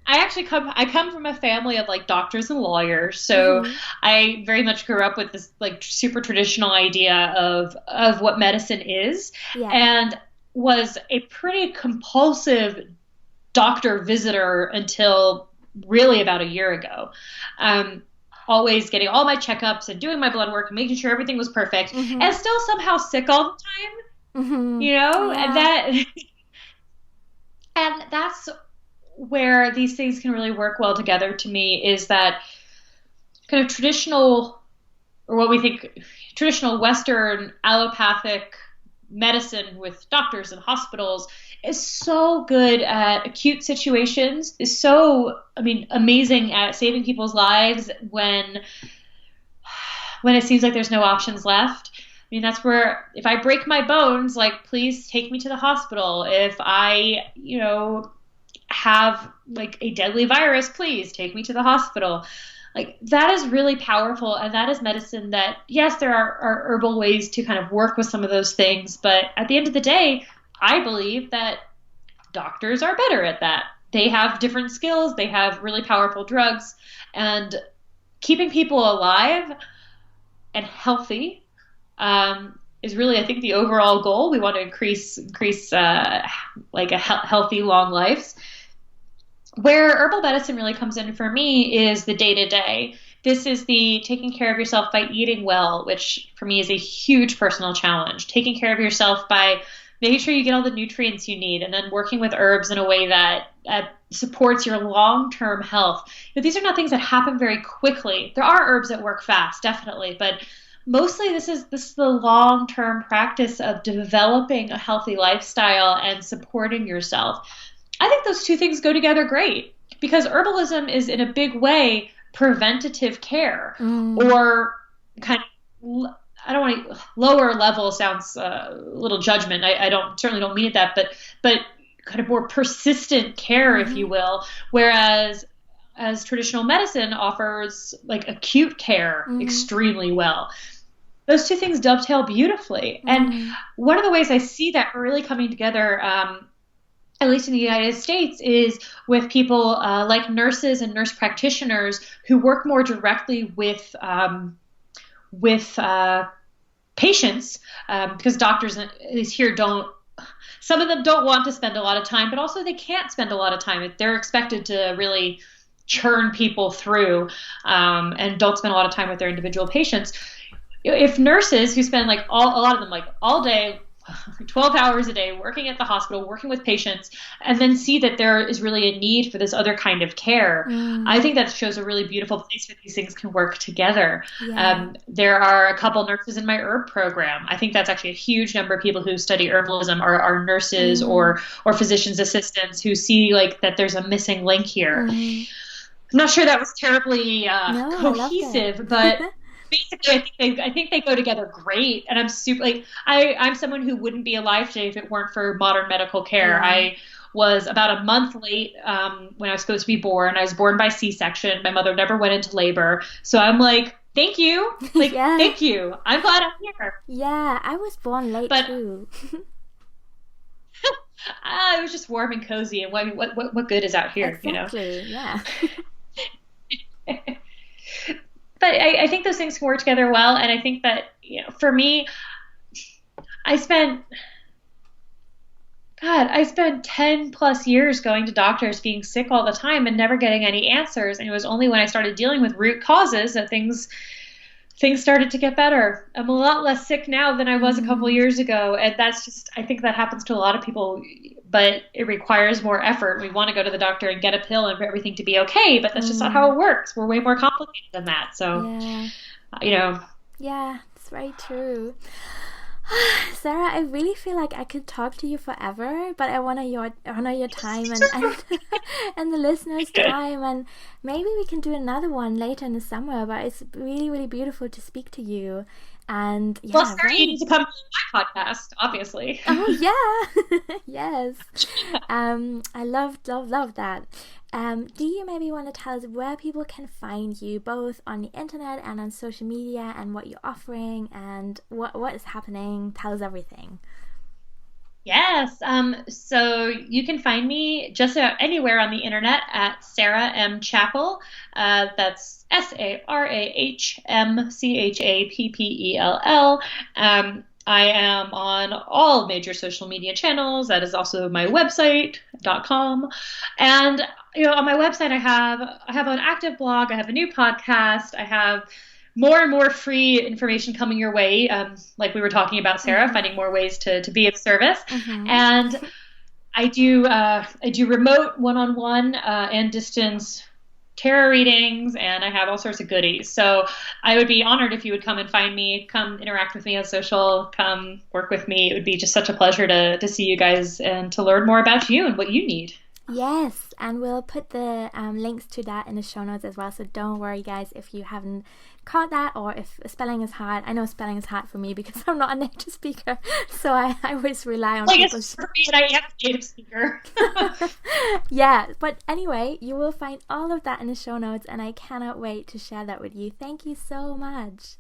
I come from a family of like doctors and lawyers, so I very much grew up with this like super traditional idea of what medicine is, and was a pretty compulsive doctor visitor until really about a year ago. Always getting all my checkups and doing my blood work and making sure everything was perfect, and still somehow sick all the time. You know, and that's where these things can really work well together to me, is that kind of traditional, or what we think traditional Western allopathic medicine with doctors and hospitals is so good at acute situations, is so, amazing at saving people's lives when it seems like there's no options left. That's where, if I break my bones, like, please take me to the hospital. If I, have like a deadly virus, please take me to the hospital. Like, that is really powerful. And that is medicine that, yes, there are herbal ways to kind of work with some of those things. But at the end of the day, I believe that doctors are better at that. They have different skills. They have really powerful drugs, and keeping people alive and healthy is really, I think, the overall goal. We want to increase like a healthy, long lives. Where herbal medicine really comes in for me is the day-to-day. This is the taking care of yourself by eating well, which for me is a huge personal challenge. Taking care of yourself by making sure you get all the nutrients you need, and then working with herbs in a way that supports your long-term health. These are not things that happen very quickly. There are herbs that work fast, definitely, but mostly this is the long-term practice of developing a healthy lifestyle and supporting yourself. I think those two things go together great because herbalism is in a big way preventative care or kind of, I don't want to, lower level sounds a little judgment. I certainly don't mean it that, but kind of more persistent care, if you will, whereas as traditional medicine offers like acute care extremely well. Those two things dovetail beautifully. And one of the ways I see that really coming together, at least in the United States, is with people like nurses and nurse practitioners who work more directly with patients, because doctors, at least here, some of them don't want to spend a lot of time, but also they can't spend a lot of time. They're expected to really churn people through and don't spend a lot of time with their individual patients. If nurses who spend a lot of them all day, 12 hours a day working at the hospital, working with patients, and then see that there is really a need for this other kind of care, I think that shows a really beautiful place where these things can work together. Yeah. There are a couple nurses in my herb program. I think that's actually a huge number of people who study herbalism are nurses or physician's assistants who see that there's a missing link here. I'm not sure that was terribly cohesive, but basically, I think they go together great, and I'm super I'm someone who wouldn't be alive today if it weren't for modern medical care. Yeah. I was about a month late when I was supposed to be born. I was born by C-section. My mother never went into labor, so I'm thank you, thank you. I'm glad I'm here. Yeah, I was born late too. It was just warm and cozy, and what good is out here? Exactly. Yeah. But I think those things can work together well. And I think that, for me, I spent 10 plus years going to doctors, being sick all the time and never getting any answers. And it was only when I started dealing with root causes that things started to get better. I'm a lot less sick now than I was a couple years ago. And that's just, I think that happens to a lot of people, but it requires more effort. We want to go to the doctor and get a pill and for everything to be okay, but that's just not how it works. We're way more complicated than that. So, Yeah, it's very true. Sarah, I really feel like I could talk to you forever, but I want to honor your time and the listeners' time, and maybe we can do another one later in the summer. But it's really, really beautiful to speak to you. And yeah, Sarah, you need to come to my podcast, obviously. Oh yeah, yes. I love that. Do you maybe want to tell us where people can find you, both on the internet and on social media, and what you're offering and what is happening? Tell us everything. Yes. So you can find me just about anywhere on the internet at Sarah M. Chappell. That's SarahMchappell. I am on all major social media channels. That is also my website.com. And on my website, I have an active blog. I have a new podcast. I have more and more free information coming your way. Like we were talking about, Sarah, finding more ways to be of service. And I do remote one-on-one and distance tarot readings, and I have all sorts of goodies. So I would be honored if you would come and find me, come interact with me on social, come work with me. It would be just such a pleasure to see you guys and to learn more about you and what you need. Yes, and we'll put the links to that in the show notes as well. So don't worry, guys, if you haven't caught that, or if spelling is hard. I know spelling is hard for me because I'm not a native speaker, so I always rely on people. For me, and I am a native speaker. Yeah, but anyway, you will find all of that in the show notes, and I cannot wait to share that with you. Thank you so much.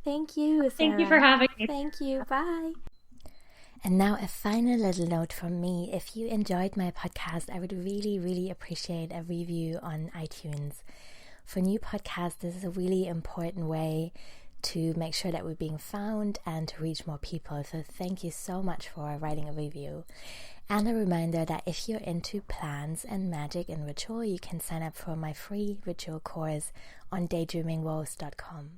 Thank you, Sarah. Thank you for having me. Thank you. Bye. And now a final little note from me. If you enjoyed my podcast, I would really, really appreciate a review on iTunes. For new podcasts, this is a really important way to make sure that we're being found and to reach more people. So thank you so much for writing a review. And a reminder that if you're into plants and magic and ritual, you can sign up for my free ritual course on daydreamingwolves.com.